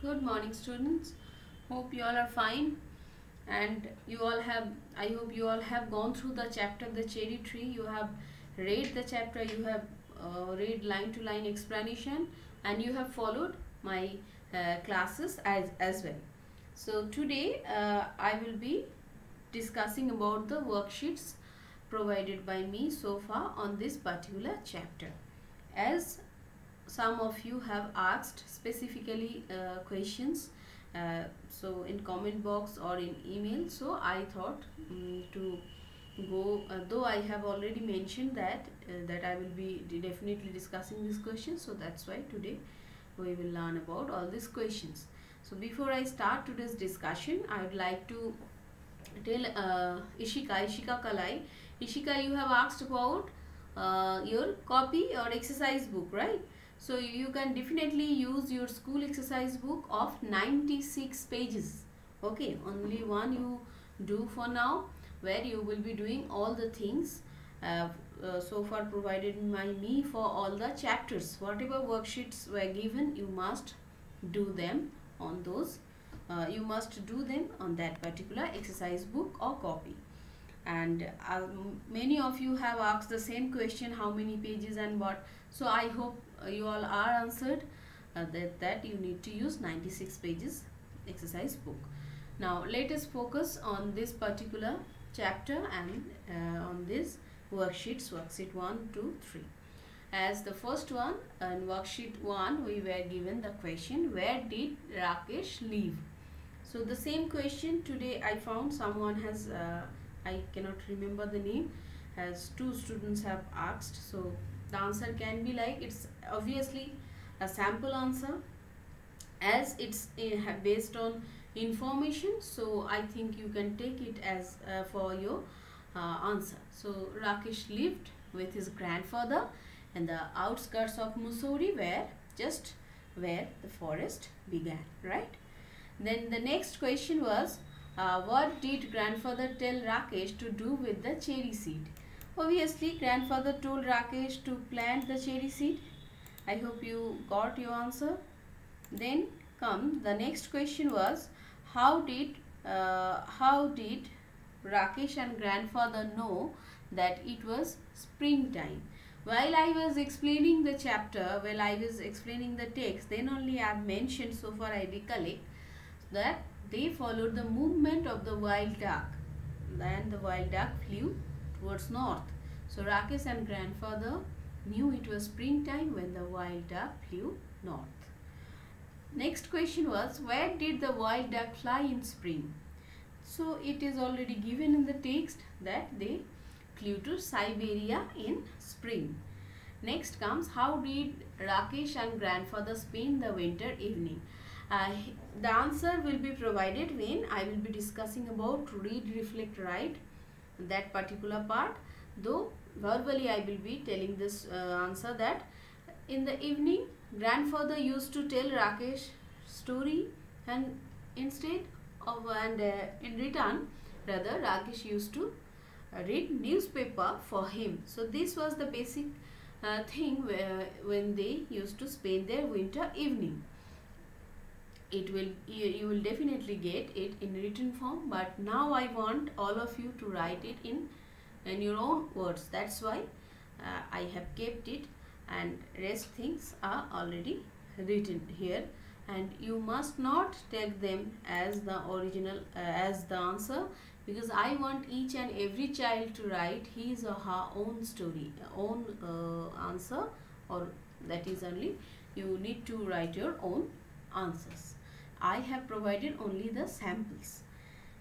Good morning, students. Hope you all are fine, and you all have. I hope you all have gone through the chapter The Cherry Tree. You have read the chapter. You have read line to line explanation, and you have followed my classes as well. So today I will be discussing about the worksheets provided by me so far on this particular chapter. As some of you have asked specifically questions, so in comment box or in email, so I thought to go, though I have already mentioned that I will be definitely discussing these questions, so that's why today we will learn about all these questions. So before I start today's discussion, I would like to tell Ishika Kalai. Ishika, you have asked about your copy or exercise book, right? So you can definitely use your school exercise book of 96 pages. Okay, only one you do for now, where you will be doing all the things so far provided by me for all the chapters. Whatever worksheets were given, you must do them on those. You must do them on that particular exercise book or copy. And many of you have asked the same question, how many pages and what. So I hope you all are answered that you need to use 96 pages exercise book. Now let us focus on this particular chapter and on this worksheets, worksheet 1, 2, 3. As the first one, in worksheet 1 we were given the question, where did Rakesh live? So the same question today I found someone has I cannot remember the name, as 2 students have asked. So the answer can be like, it's obviously a sample answer as it's based on information, so I think you can take it as for your answer. So Rakesh lived with his grandfather in the outskirts of Mussoorie, where the forest began, right? Then the next question was, what did grandfather tell Rakesh to do with the cherry seed? Obviously, grandfather told Rakesh to plant the cherry seed. I hope you got your answer. Then the next question was, how did Rakesh and grandfather know that it was springtime? While I was explaining the chapter, while I was explaining the text, then only I have mentioned, so far I recollect, that they followed the movement of the wild duck. Then the wild duck flew towards north. So Rakesh and grandfather knew it was springtime when the wild duck flew north. Next question was, where did the wild duck fly in spring? So it is already given in the text that they flew to Siberia in spring. Next comes, how did Rakesh and grandfather spend the winter evening? The answer will be provided when I will be discussing about read, reflect, write, that particular part. Though verbally I will be telling this answer, that in the evening grandfather used to tell Rakesh story, and instead of in return rather Rakesh used to read newspaper for him. So this was the basic thing when they used to spend their winter evening. You will definitely get it in written form, but now I want all of you to write it in your own words. That's why I have kept it, and rest things are already written here, and you must not take them as the original as the answer, because I want each and every child to write his or her own story, own answer, or that is only you need to write your own answers. I have provided only the samples.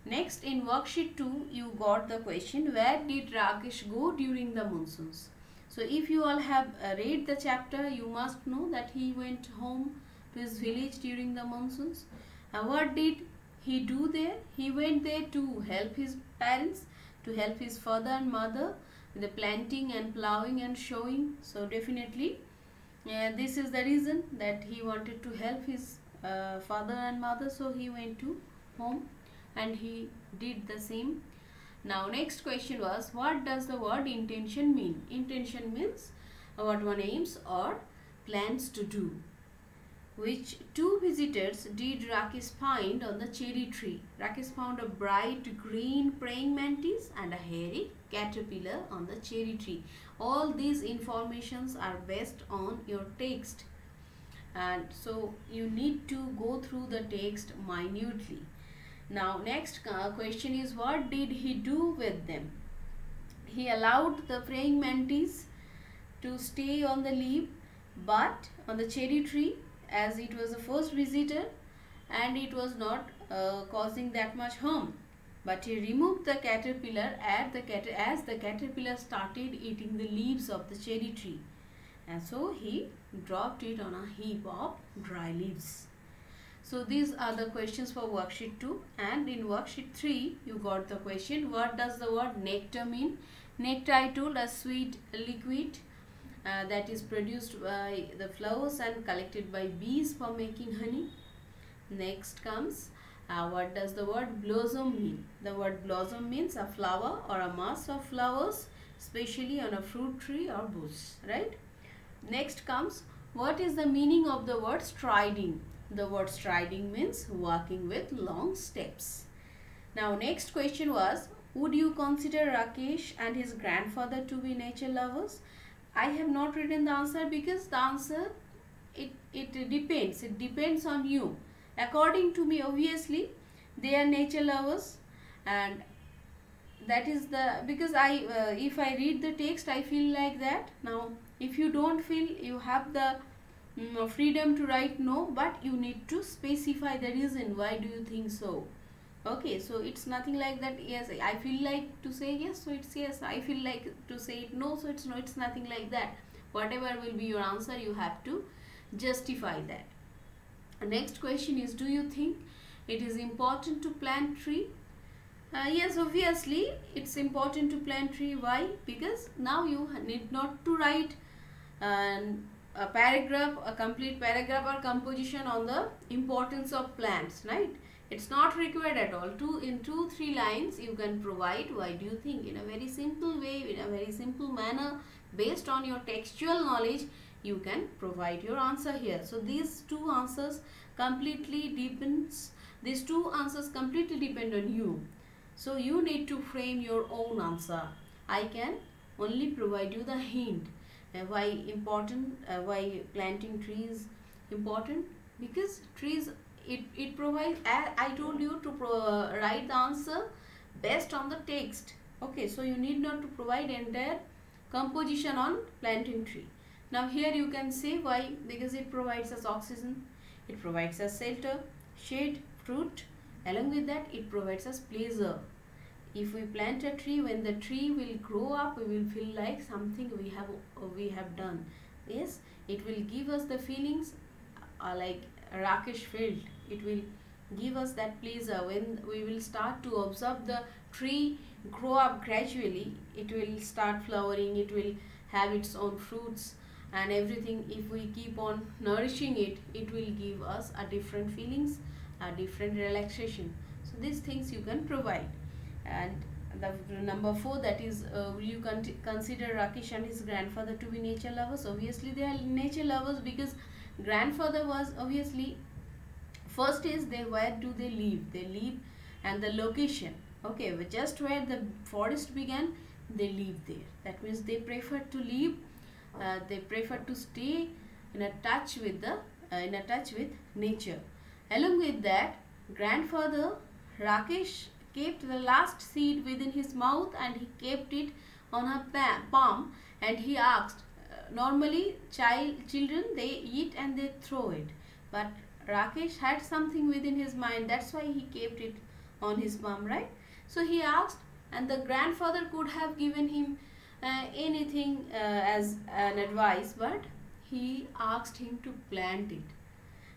Next, in worksheet 2, you got the question, where did Rakesh go during the monsoons? So if you all have read the chapter, you must know that he went home to his village during the monsoons. What did he do there? He went there to help his parents, to help his father and mother with the planting and plowing and sowing. So definitely this is the reason that he wanted to help his father and mother, so he went to home and he did the same. Now next question was, what does the word intention mean? Intention means what one aims or plans to do. Which two visitors did Rakesh find on the cherry tree? Rakesh found a bright green praying mantis and a hairy caterpillar on the cherry tree. All these informations are based on your text, and so you need to go through the text minutely. Now next question is, what did he do with them? He allowed the praying mantis to stay on the leaf, but on the cherry tree, as it was the first visitor and it was not causing that much harm. But he removed the caterpillar as the caterpillar started eating the leaves of the cherry tree, and so he dropped it on a heap of dry leaves. So these are the questions for worksheet 2, and in worksheet 3 you got the question, what does the word nectar mean? Nectar, I told, a sweet liquid that is produced by the flowers and collected by bees for making honey. Next comes, what does the word blossom mean? The word blossom means a flower or a mass of flowers, especially on a fruit tree or bush, right? Next comes, what is the meaning of the word striding? The word striding means walking with long steps. Now next question was, would you consider Rakesh and his grandfather to be nature lovers? I have not written the answer because the answer, it depends. It depends on you. According to me, obviously they are nature lovers, and that is the, because if I read the text I feel like that. Now if you don't feel, you have the freedom to write no, but you need to specify the reason why do you think so. Okay, so it's nothing like that, yes I feel like to say yes, so it's yes. I feel like to say it no, so it's no. It's nothing like that. Whatever will be your answer, you have to justify that. Next question is, do you think it is important to plant tree? Yes, obviously it's important to plant tree. Why? Because now you need not to write a paragraph, a complete paragraph or composition on the importance of plants, right? It's not required at all. In 2-3 lines you can provide why do you think, in a very simple way, in a very simple manner, based on your textual knowledge, you can provide your answer here. So these two answers completely depend on you. So you need to frame your own answer. I can only provide you the hint. Why planting trees important? Because trees, it provides, I told you to write the answer based on the text. Okay, so you need not to provide entire composition on planting tree. Now here you can say why, because it provides us oxygen, it provides us shelter, shade, fruit. Along with that, it provides us pleasure. If we plant a tree, when the tree will grow up, we will feel like something we have done. Yes, it will give us the feelings like Rakesh felt. It will give us that pleasure when we will start to observe the tree grow up gradually. It will start flowering, it will have its own fruits and everything. If we keep on nourishing it, it will give us a different feelings, a different relaxation. So these things you can provide. And the number 4, that is, will you consider Rakesh and his grandfather to be nature lovers? Obviously they are nature lovers, because grandfather was obviously, first is where do they live? They live and the location. Okay, just where the forest began, they live there. That means they prefer to live, they prefer to stay in a touch with nature. Along with that, grandfather Rakesh kept the last seed within his mouth and he kept it on her palm, and he asked, normally children, they eat and they throw it, but Rakesh had something within his mind, that's why he kept it on his palm, right? So he asked, and the grandfather could have given him anything as an advice, but he asked him to plant it.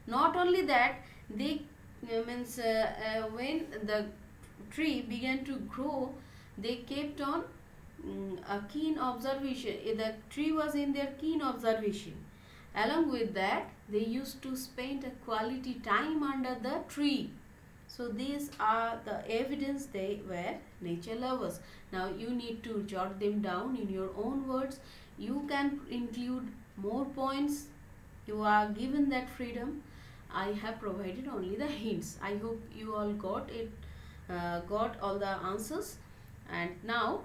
Not only that, they when the tree began to grow, they kept on a keen observation. The tree was in their keen observation. Along with that, they used to spend a quality time under the tree. So these are the evidence they were nature lovers. Now you need to jot them down in your own words. You can include more points. You are given that freedom. I have provided only the hints. I hope you all got it, got all the answers. And now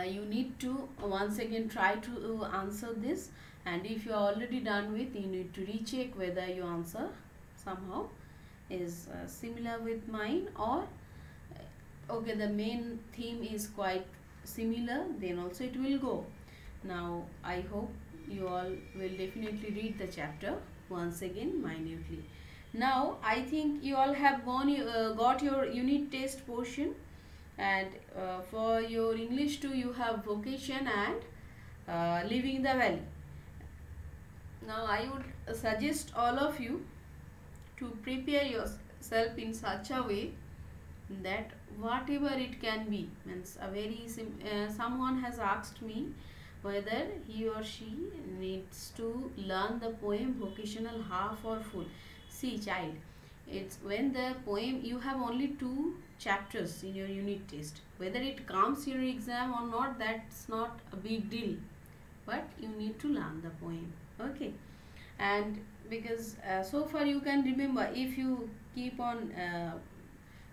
you need to once again try to answer this, and if you are already done with, you need to recheck whether your answer somehow is similar with mine, or okay, the main theme is quite similar, then also it will go. Now I hope you all will definitely read the chapter once again minutely. Now I think you all have got your unit test portion, and for your English 2 you have vocation and living the valley. Now I would suggest all of you to prepare yourself in such a way that whatever it can be, means a very someone has asked me whether he or she needs to learn the poem vocational half or full. See child, it's when the poem, you have only 2 chapters in your unit test, whether it comes in your exam or not, that's not a big deal, but you need to learn the poem. Okay, and because so far you can remember, if you keep on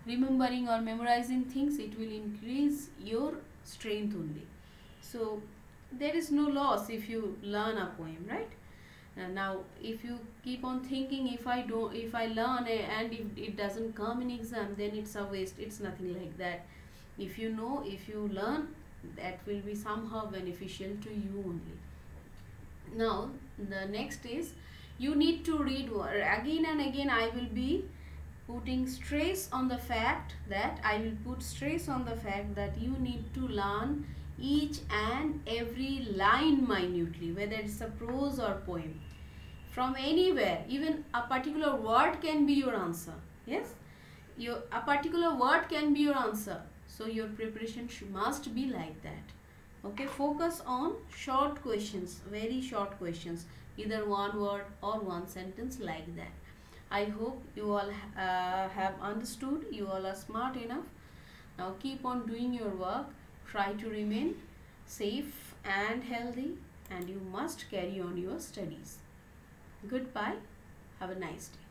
remembering or memorizing things, it will increase your strength only. So there is no loss if you learn a poem, right? Now if you keep on thinking, if I learn and if it doesn't come in exam, then it's a waste. It's nothing like that. If you know, if you learn, that will be somehow beneficial to you only. Now the next is, you need to read again and again. I will be putting stress on the fact that, I will put stress on the fact that you need to learn each and every line minutely, whether it's a prose or poem, from anywhere. Even a particular word can be your answer. Yes, a particular word can be your answer. So your preparation must be like that. Okay, focus on short questions, very short questions, either one word or one sentence, like that. I hope you all have understood. You all are smart enough. Now keep on doing your work. Try to remain safe and healthy, and you must carry on your studies. Goodbye. Have a nice day.